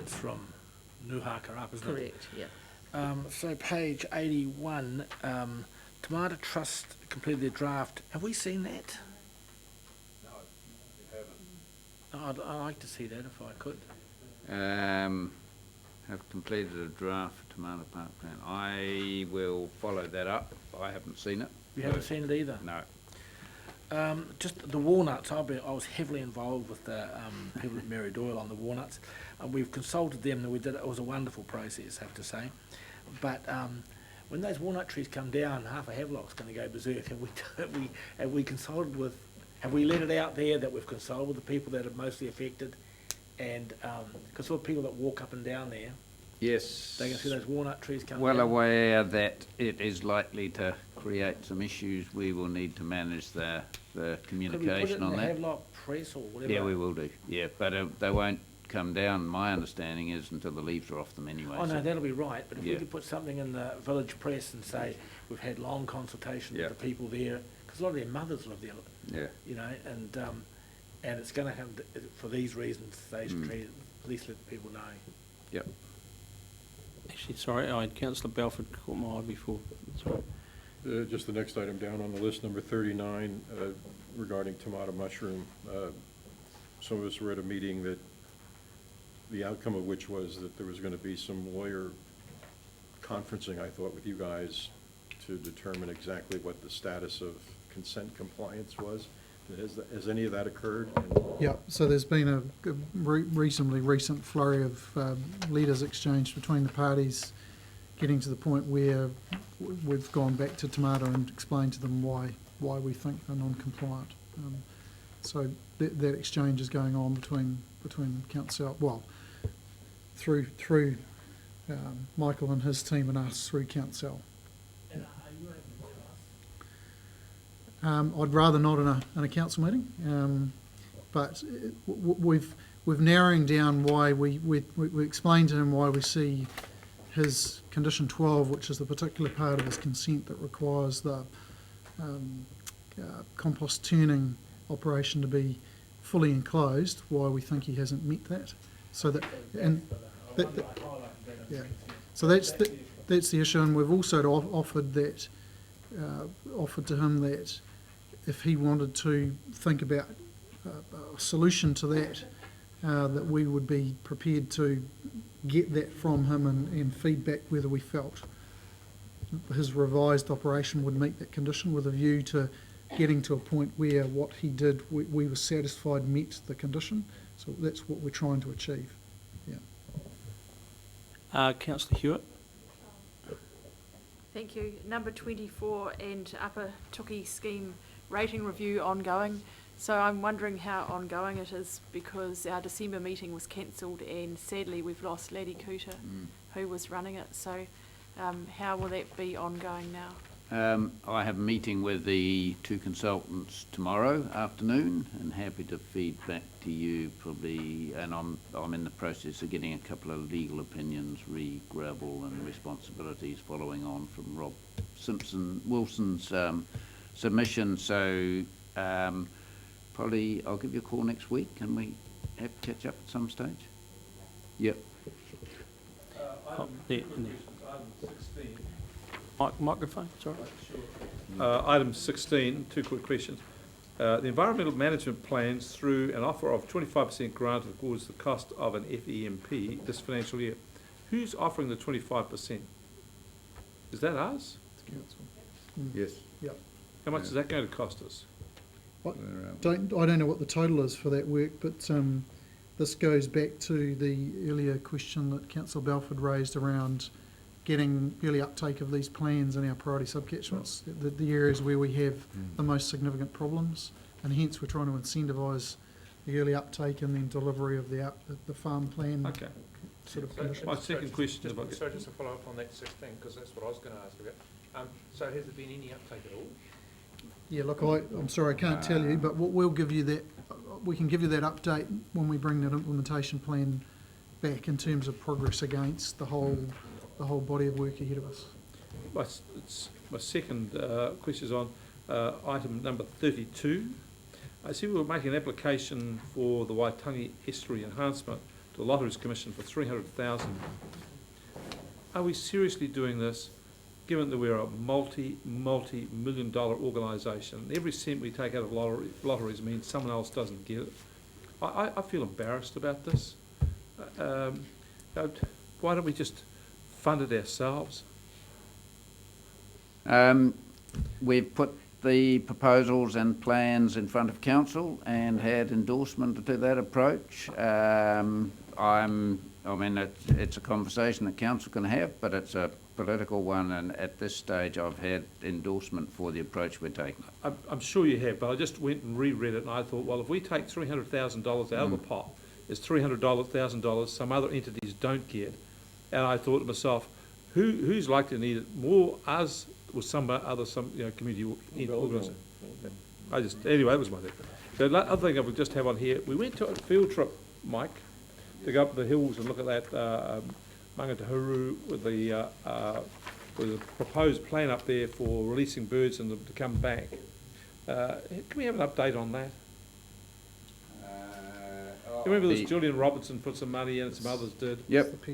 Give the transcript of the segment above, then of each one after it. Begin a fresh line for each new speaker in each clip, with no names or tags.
it's from Nuhaka up, isn't it?
Correct, yeah.
So page 81, Tomato Trust completed their draft. Have we seen that?
No, you haven't.
I'd like to see that if I could.
Have completed a draft for Tomato Park Plan. I will follow that up. I haven't seen it.
You haven't seen it either?
No.
Just the walnuts, I was heavily involved with the people at Mary Doyle on the walnuts. We've consulted them, and it was a wonderful process, I have to say. But when those walnut trees come down, half a Havelock's going to go berserk. Have we consulted with, have we let it out there that we've consulted with the people that are mostly affected? And because all the people that walk up and down there,
Yes.
they can see those walnut trees come
Well
down.
aware that it is likely to create some issues. We will need to manage the communication on
Could we put it in the
that.
Havelock Press or whatever?
Yeah, we will do. Yeah, but they won't come down, my understanding is, until the leaves are off them anyway.
Oh,
so-
no, that'll be right, but if we
Yeah.
could put something in the village press and say, we've had long consultation
Yeah.
with the people there, because a lot of their mothers live there,
Yeah.
you know, and it's gonna have, for these reasons, they should treat it, at least let people know.
Yep.
Actually, sorry, Councillor Belford caught my eye before. Sorry.
Just the next item down on the list, number 39, regarding tomato mushroom. Some of us were at a meeting that, the outcome of which was that there was going to be some lawyer conferencing, I thought, with you guys to determine exactly what the status of consent compliance was. Has any of that occurred?
Yeah, so there's been a reasonably recent flurry of letters exchanged between the parties, getting to the point where we've gone back to Tomato and explained to them why we think they're non-compliant. So that exchange is going on between council, well, through Michael and his team and us through council.
And are you able to tell us?
I'd rather not in a council meeting, but we've narrowing down why we explained to him why we see his condition 12, which is the particular part of his consent that requires the compost turning operation to be fully enclosed, why we think he hasn't met that. So that, and yeah, so that's the issue, and we've also offered to him that if he wanted to think about a solution to that, that we would be prepared to get that from him and feedback whether we felt his revised operation would meet that condition, with a view to getting to a point where what he did, we were satisfied met the condition. So that's what we're trying to achieve. Yeah.
Councillor Hewitt.
Thank you. Number 24 and Upper Tuki scheme rating review ongoing. So I'm wondering how ongoing it is, because our December meeting was cancelled and sadly we've lost Laddie Cooter, who was running it. So how will that be ongoing now?
I have a meeting with the two consultants tomorrow afternoon, and happy to feed back to you probably. And I'm in the process of getting a couple of legal opinions, re-gravel and responsibilities, following on from Rob Wilson's submission. So probably I'll give you a call next week. Can we have catch up at some stage? Yep.
Item 16. Microphone, sorry.
Item 16, two quick questions. The environmental management plans through an offer of 25% grant towards the cost of an FEMP this financial year. Who's offering the 25%? Is that us?
Yes.
Yep.
How much is that going to cost us?
I don't know what the total is for that work, but this goes back to the earlier question that Councillor Belford raised around getting early uptake of these plans in our priority subcatchments, the areas where we have the most significant problems, and hence we're trying to incentivise the early uptake and then delivery of the farm plan.
Okay.
Sort of conditions.
My second question is...
So just to follow up on that 16, because that's what I was going to ask about. So has there been any uptake at all?
Yeah, look, I'm sorry, I can't tell you, but we'll give you that. We can give you that update when we bring that implementation plan back in terms of progress against the whole body of work ahead of us.
My second question is on item number 32. I see we were making an application for the Waitangi Estuary Enhancement the Lotteries Commission for 300,000. Are we seriously doing this, given that we're a multi-million-dollar organisation? Every cent we take out of lotteries means someone else doesn't get it. I feel embarrassed about this. Why don't we just fund it ourselves?
We've put the proposals and plans in front of council and had endorsement to that approach. It's a conversation that council can have, but it's a political one, and at this stage I've had endorsement for the approach we're taking.
I'm sure you have, but I just went and reread it and I thought, well, if we take $300,000 out of the pot, it's $300,000 some other entities don't get. And I thought to myself, who's likely to need it more, us or some community organisation? Anyway, that was my thing. The other thing I would just have on here, we went to a field trip, Mike, to go up the hills and look at that Mangatahuru with the proposed plan up there for releasing birds and them to come back. Can we have an update on that? You remember this Julian Robertson put some money in and some others did?
Yep.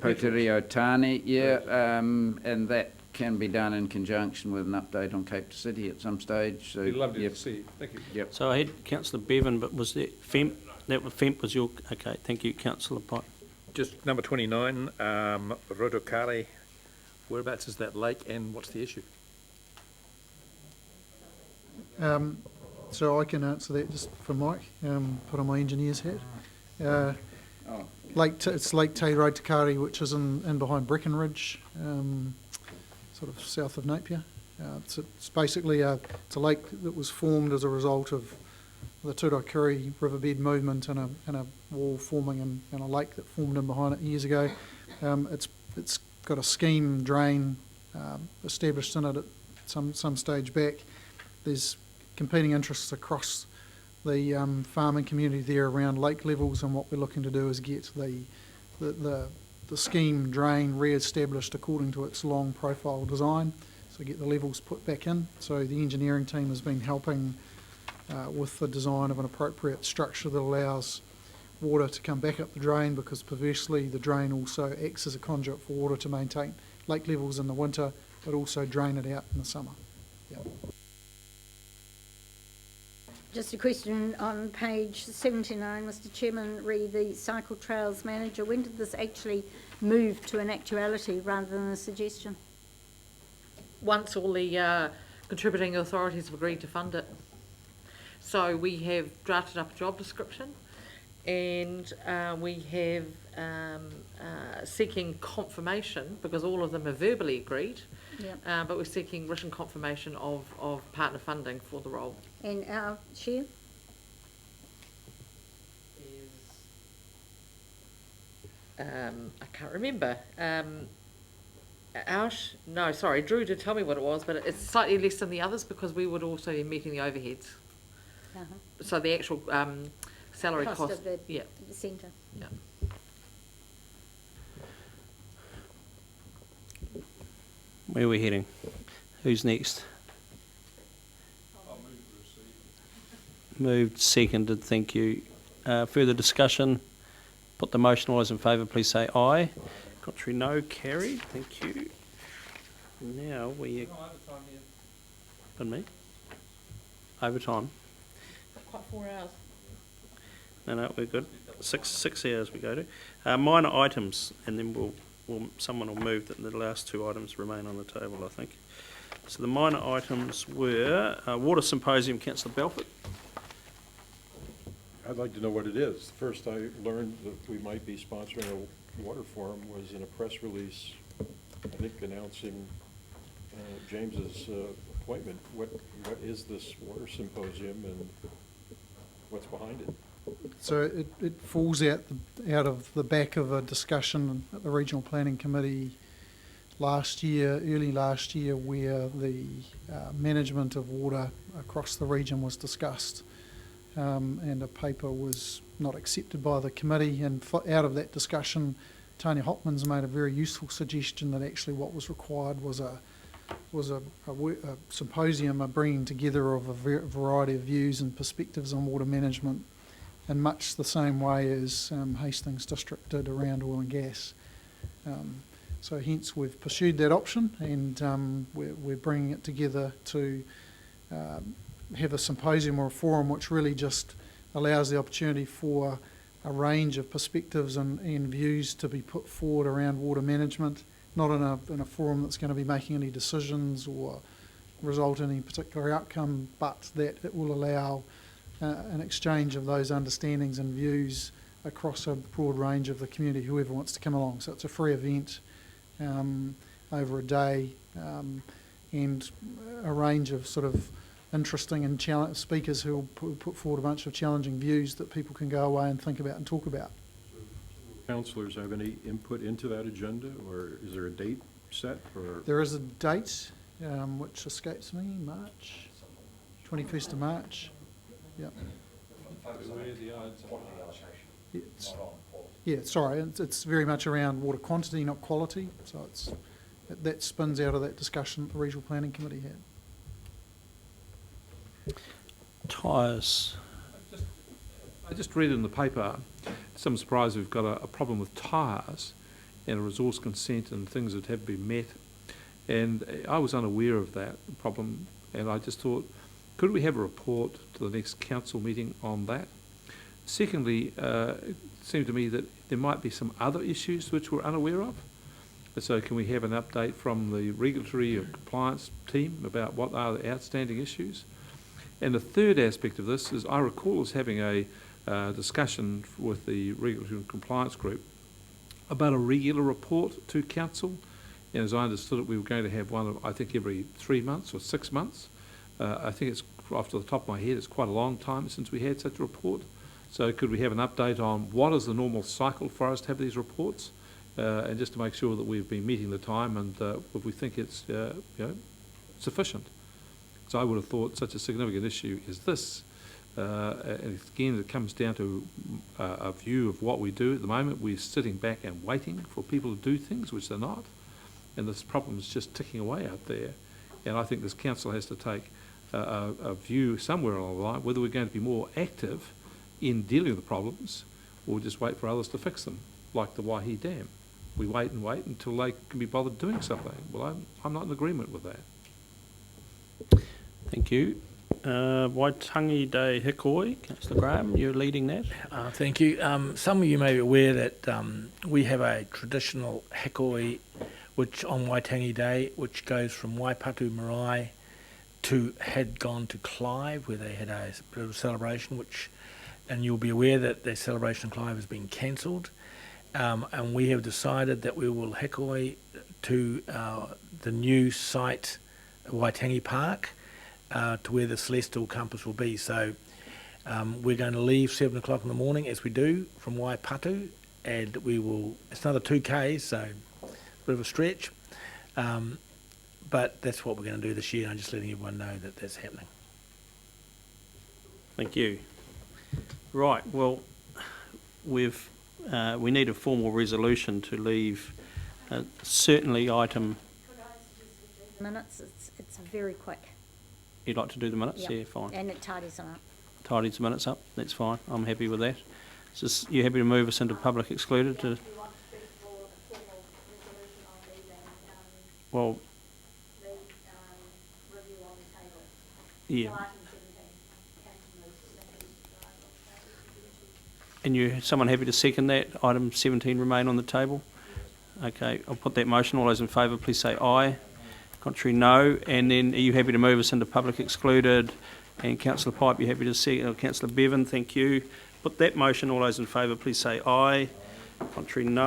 Poterio Tani, and that can be done in conjunction with an update on Cape City at some stage. So,
We'd love to see. Thank you.
Yep.
So I had Councillor Bevan, but was that FEMP? That was FEMP was your, okay, thank you, Councillor Pike.
Just number 29, Rotokare, whereabouts is that lake and what's the issue?
So I can answer that just for Mike, put on my engineer's hat. It's Lake Te Rotakari, which is in behind Breckenridge, sort of south of Napier. It's basically it's a lake that was formed as a result of the Turaikuri riverbed movement and a wall forming and a lake that formed in behind it years ago. It's got a scheme drain established in it at some stage back. There's competing interests across the farming community there around lake levels, and what we're looking to do is get the scheme drain re-established according to its long profile design, so get the levels put back in. So the engineering team has been helping with the design of an appropriate structure that allows water to come back up the drain, because perversely the drain also acts as a conduit for water to maintain lake levels in the winter, but also drain it out in the summer. Yeah.
Just a question on page 79, Mr Chairman, re the Cycle Trails Manager. When did this actually move to an actuality rather than a suggestion?
Once all the contributing authorities have agreed to fund it. So we have drafted up a job description, and we have seeking confirmation, because all of them are verbally agreed,
Yep.
but we're seeking written confirmation of partner funding for the role.
And our share?
I can't remember. Drew did tell me what it was, but it's slightly less than the others because we would also be meeting the overheads.
Uh-huh.
So the actual salary
Cost
cost.
of the
Yeah.
centre.
Yeah.
Where are we heading? Who's next? Moved, seconded, thank you. Further discussion? Put the motion. All those in favour, please say aye. Contrary, no. Carried. Thank you. Now we... Pardon me? Overtime?
Quite 4 hours.
No, we're good. Six hours we go to. Minor items, and then someone will move that the last two items remain on the table, I think. So the minor items were Water Symposium, Councillor Belford.
I'd like to know what it is. First I learned that we might be sponsoring a water forum was in a press release, I think announcing James's appointment. What is this water symposium and what's behind it?
So it falls out of the back of a discussion at the Regional Planning Committee early last year, where the management of water across the region was discussed, and a paper was not accepted by the committee. And out of that discussion, Tony Hopman's made a very useful suggestion that actually what was required was a symposium, a bringing together of a variety of views and perspectives on water management in much the same way as Hastings District did around oil and gas. So hence we've pursued that option, and we're bringing it together to have a symposium or a forum which really just allows the opportunity for a range of perspectives and views to be put forward around water management, not in a forum that's going to be making any decisions or result in any particular outcome, but that it will allow an exchange of those understandings and views across a broad range of the community, whoever wants to come along. So it's a free event over a day, and a range of sort of interesting and speakers who will put forward a bunch of challenging views that people can go away and think about and talk about.
Councillors have any input into that agenda, or is there a date set? Or
There is a date which escapes me, March, 21st of March. Yep. It's very much around water quantity, not quality. So that spins out of that discussion that the Regional Planning Committee had.
Tyres.
I just read in the paper, some surprise we've got a problem with tyres and a resource consent and things that have been met. And I was unaware of that problem, and I just thought, could we have a report to the next council meeting on that? Secondly, it seemed to me that there might be some other issues which we're unaware of. So can we have an update from the regulatory or compliance team about what are the outstanding issues? And the third aspect of this is I recall us having a discussion with the regulatory and compliance group about a regular report to council. And as I understood it, we were going to have one, I think, every 3 months or 6 months. I think it's, off the top of my head, it's quite a long time since we had such a report. So could we have an update on what is the normal cycle for us to have these reports, and just to make sure that we've been meeting the time and if we think it's sufficient. So I would have thought such a significant issue as this, and again, it comes down to a view of what we do. At the moment, we're sitting back and waiting for people to do things, which they're not. And this problem is just ticking away out there. And I think this council has to take a view somewhere along the line, whether we're going to be more active in dealing with the problems or just wait for others to fix them, like the Waihi Dam. We wait and wait until they can be bothered doing something. Well, I'm not in agreement with that.
Thank you. Waitangi Day Hikoi, Councillor Graham, you're leading that.
Thank you. Some of you may be aware that we have a traditional hikoi which on Waitangi Day, which goes from Waipatu Marae had gone to Clive, where they had a bit of a celebration, and you'll be aware that the celebration in Clive has been cancelled, and we have decided that we will hikoi to the new site, Waitangi Park, to where the Celestial Compass will be. So we're going to leave 7 o'clock in the morning, as we do, from Waipatu, and it's another 2Ks, so it's a bit of a stretch, but that's what we're going to do this year, and I'm just letting everyone know that that's happening.
Thank you. Right, well, we need a formal resolution to leave certainly item...
Minutes, it's very quick.
You'd like to do the minutes?
Yep.
Yeah, fine.
And it tidies them up.
Tidies the minutes up, that's fine. I'm happy with that. You happy to move us into public excluded? Well, yeah. And someone happy to second that? Item 17 remain on the table? Okay, I'll put that motion. All those in favour, please say aye. Contrary, no. And then are you happy to move us into public excluded? And Councillor Pipe, you happy to second? Councillor Bevan, thank you. Put that motion. All those in favour, please say aye. Contrary, no.